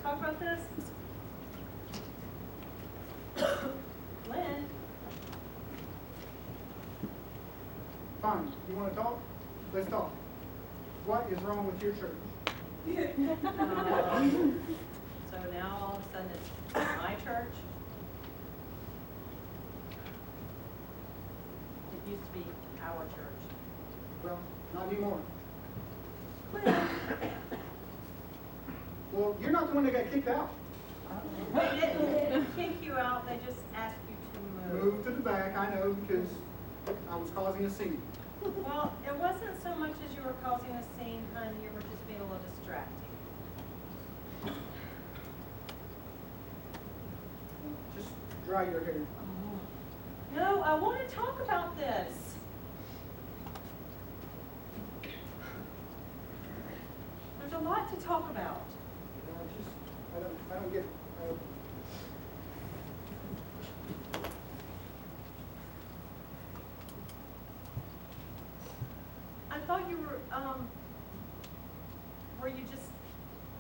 talk about this? Lynn? Fine. You want to talk? Let's talk. What is wrong with your church? So now all of a sudden it's my church? It used to be our church. Well, not anymore. Lynn, Well, you're not the one that got kicked out. they didn't kick you out, they just asked you to move. Move to the back, I know, because I was causing a scene. Well, it wasn't so much as you were causing a scene, honey, you were just being a little distracting. Just dry your hair. No, I want to talk about this. There's a lot to talk about. I don't get it. I thought you were you just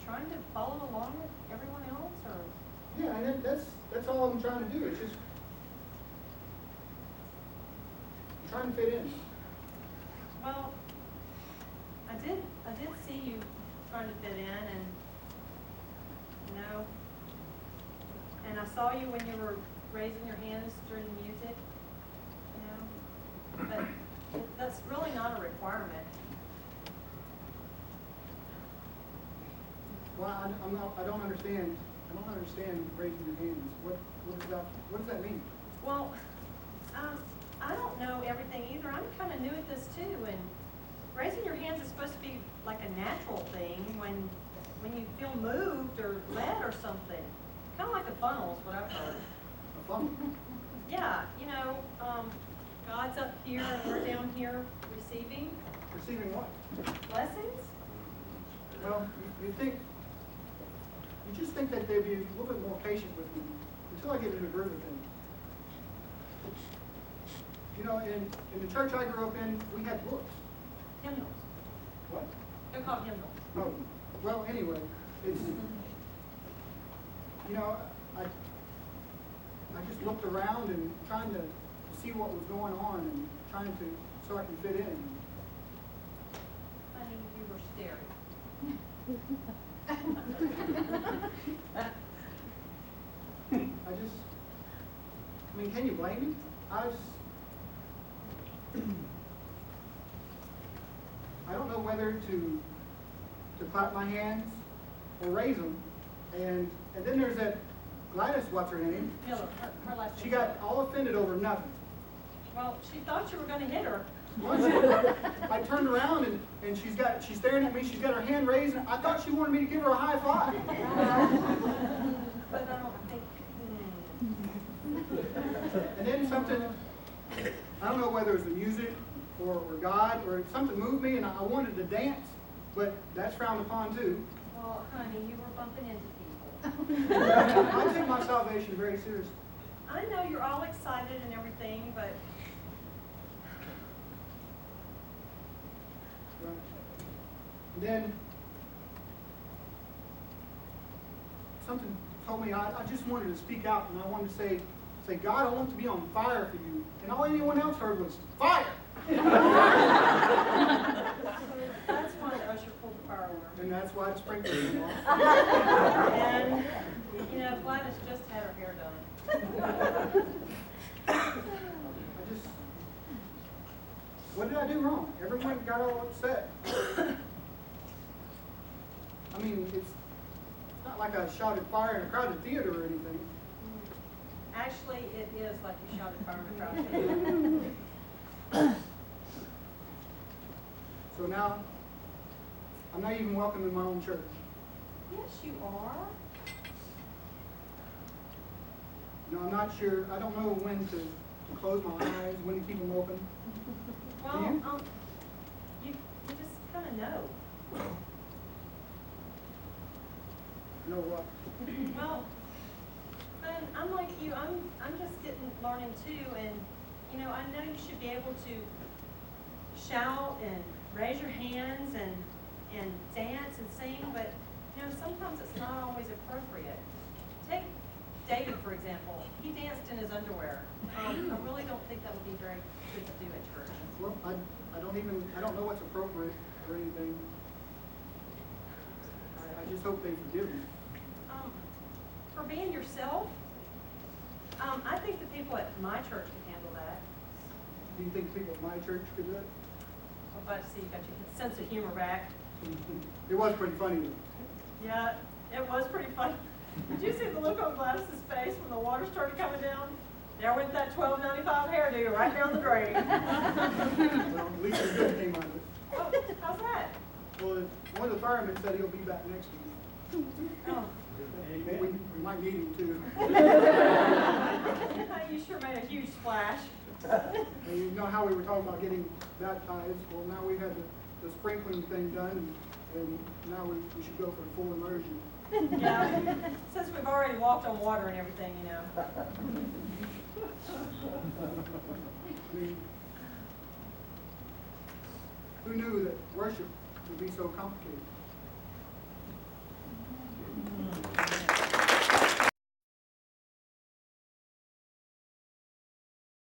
trying to follow along with everyone else, or? Yeah, and that's all I'm trying to do. It's just I'm trying to fit in. Well, I did see you trying to fit in, and and I saw you when you were raising your hands during the music, but that's really not a requirement. Well, I don't understand. I don't understand raising your hands. What does that mean? Well, I don't know everything either. I'm kind of new at this too, and raising your hands is supposed to be like a natural thing when you feel moved or led or something. Kind of like a funnel is what I've heard. A funnel? Yeah, God's up here and we're down here receiving Receiving what? blessings. Well, you just think that they'd be a little bit more patient with me until I get in a groove with them. In the church I grew up in, we had books. Hymnals. What? They're called hymnals. Oh, well, anyway, it's, I just looked around and trying to see what was going on and trying to, so I can fit in. Honey, you were staring. Can you blame me? I don't know whether to clap my hands or raise them. And then there's that Gladys, what's her name? Miller, her last She name. got all offended over nothing. Well, she thought you were going to hit her. I turned around and she's staring at me, she's got her hand raised, and I thought she wanted me to give her a high five. But I don't think. And then something, I don't know whether it was the music or God or something moved me and I wanted to dance, but that's frowned upon too. Well, honey, you were bumping into people. I take my salvation very seriously. I know you're all excited and everything, but And then something told me I just wanted to speak out and I wanted to say, God, I want to be on fire for you. And all anyone else heard was fire. that's why the usher pulled the fire alarm. And that's why it's sprinkled. And Gladys just had her hair done. What did I do wrong? Everyone got all upset. It's not like I shouted fire in a crowded theater or anything. Actually, it is like you shouted fire in a crowd. So now, I'm not even welcome in my own church. Yes, you are. I'm not sure. I don't know when to close my eyes, when to keep them open. Well, you just kind of know. Know what? Well, Ben, I'm like you. I'm just learning too, and I know you should be able to shout and raise your hands and dance and sing, but sometimes it's not always appropriate. David, for example, he danced in his underwear. I really don't think that would be very good to do at church. Well, I don't know what's appropriate or anything. I just hope they forgive me. For being yourself, I think the people at my church can handle that. Do you think people at my church could do it? I'm glad to see you got your sense of humor back. It was pretty funny though. Yeah, it was pretty funny. Did you see the look on Gladys's face when the water started coming down? There went that $12.95 hairdo right down the drain. Well, at least a good came out of it. Oh, how's that? Well, one of the firemen said he'll be back next week. Oh. We might need him too. You sure made a huge splash. And you know how we were talking about getting baptized? Well, now we've had the sprinkling thing done, and now we should go for full immersion. Yeah, since we've already walked on water and everything, you know. I mean, who knew that worship would be so complicated?